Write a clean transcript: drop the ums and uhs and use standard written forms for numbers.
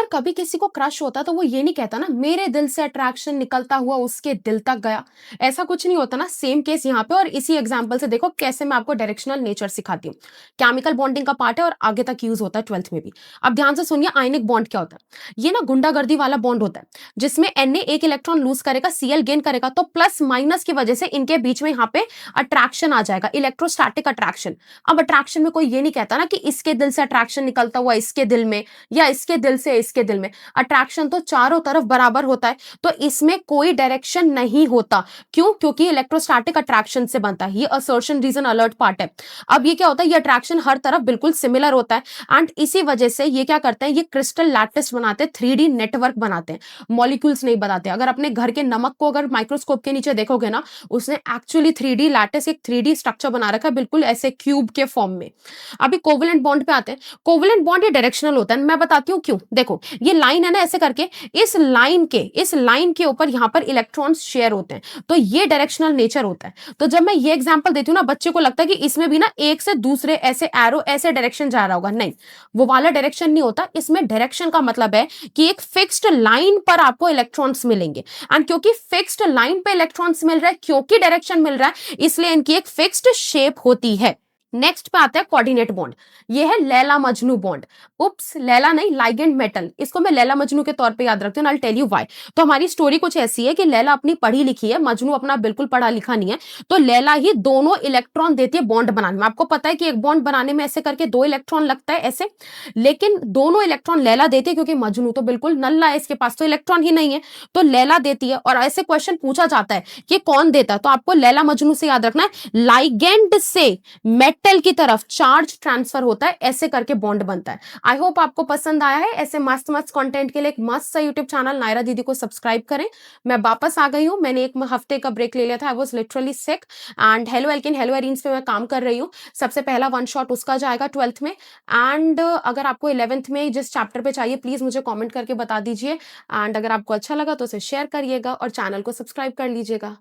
अगर कभी किसी को क्रश होता तो वो ये नहीं कहता ना मेरे दिल से अट्रैक्शन निकलता हुआ उसके दिल तक गया। ऐसा कुछ नहीं होता ना। सेम केस यहाँ पे और इसी एग्जांपल से देखो कैसे मैं आपको डायरेक्शनल नेचर सिखाती हूँ। केमिकल बॉन्डिंग का पार्ट है और आगे तक यूज होता है 12th में भी। अब ध्यान से सुनिए आयनिक बॉन्ड क्या होता है। ये ना गुंडागर्दी वाला बॉन्ड होता है जिसमें Na एक इलेक्ट्रॉन लूज करेगा Cl गेन करेगा तो प्लस माइनस की वजह से इनके बीच में यहाँ पे अट्रैक्शन आ जाएगा, इलेक्ट्रोस्टैटिक अट्रैक्शन। अब अट्रैक्शन में कोई ये नहीं कहता ना कि इसके दिल से अट्रैक्शन निकलता हुआ इसके दिल में या इसके दिल से इसके दिल में। अट्रैक्शन तो चारों तरफ बराबर होता है तो इसमें कोई डायरेक्शन नहीं होता। क्यों? क्योंकि इलेक्ट्रोस्टैटिक अट्रैक्शन से बनता है। ये असर्शन रीजन अलर्ट पार्ट है। अब ये क्या होता है, ये अट्रैक्शन हर तरफ बिल्कुल सिमिलर होता है एंड इसी वजह से ये क्या करते हैं, ये क्रिस्टल लैटिस बनाते हैं, 3D नेटवर्क बनाते हैं, मॉलिक्यूल्स नहीं बनाते। अगर अपने घर के नमक को अगर माइक्रोस्कोप के नीचे देखोगे ना, उसने एक्चुअली 3D लैटिस एक 3D स्ट्रक्चर बना रखा है बिल्कुल ऐसे क्यूब के फॉर्म में। अभी कोवलेंट बॉन्ड पे आते हैं। कोवलेंट बॉन्ड ये डायरेक्शनल होता है, मैं बताती हूँ क्यों। देखो ये लाइन है ना ऐसे करके, इस लाइन के ऊपर यहाँ पर इलेक्ट्रॉन्स शेयर होते हैं तो ये डायरेक्शनल नेचर होता है। तो जब मैं ये एग्जांपल देती हूँ ना, बच्चे को लगता है कि इसमें भी ना एक से दूसरे ऐसे एरो ऐसे डायरेक्शन जा रहा होगा, नहीं, वो वाला डायरेक्शन नहीं होता। इसमें डायरेक्शन का मतलब है कि एक फिक्स्ड लाइन पर आपको इलेक्ट्रॉन्स मिलेंगे एंड क्योंकि फिक्स्ड लाइन पे इलेक्ट्रॉन्स मिल रहा है, क्योंकि डायरेक्शन मिल रहा है, इसलिए इनकी एक फिक्स्ड शेप होती है। नेक्स्ट पे आता है कोऑर्डिनेट बॉन्ड। ये है लैला मजनू बॉन्ड। उप्स, लैला नहीं, लाइगेंड मेटल, इसको मैं लैला मजनू के तौर पे याद रखती हूँ। I tell you why. तो हमारी स्टोरी कुछ ऐसी है कि लैला अपनी पढ़ी लिखी है, मजनू अपना बिल्कुल पढ़ा लिखा नहीं है। तो लैला ही दोनों इलेक्ट्रॉन देती है बॉन्ड बनाने में। आपको पता है कि एक बॉन्ड बनाने में ऐसे करके 2 इलेक्ट्रॉन लगता है ऐसे, लेकिन दोनों इलेक्ट्रॉन लैला देती है क्योंकि मजनू तो बिल्कुल नल्ला है, इसके पास तो इलेक्ट्रॉन ही नहीं है। तो लैला देती है और ऐसे क्वेश्चन पूछा जाता है कि कौन देता है, तो आपको लैला मजनू से याद रखना है, लाइगेंड से मेटल की तरफ चार्ज ट्रांसफर होता है, ऐसे करके बॉन्ड बनता है। आई होप आपको पसंद आया है। ऐसे मस्त मस्त कंटेंट के लिए एक मस्त सा यूट्यूब चैनल नायरा दीदी को सब्सक्राइब करें। मैं वापस आ गई हूँ, मैंने एक हफ्ते का ब्रेक ले लिया था, I was literally sick and hello Elkin hello एरीन्स पे मैं काम कर रही हूँ। सबसे पहला वन शॉट उसका जाएगा 12th में एंड अगर आपको 11th में जिस चैप्टर पे चाहिए प्लीज मुझे कॉमेंट करके बता दीजिए एंड अगर आपको अच्छा लगा तो उसे शेयर करिएगा और चैनल को सब्सक्राइब कर लीजिएगा।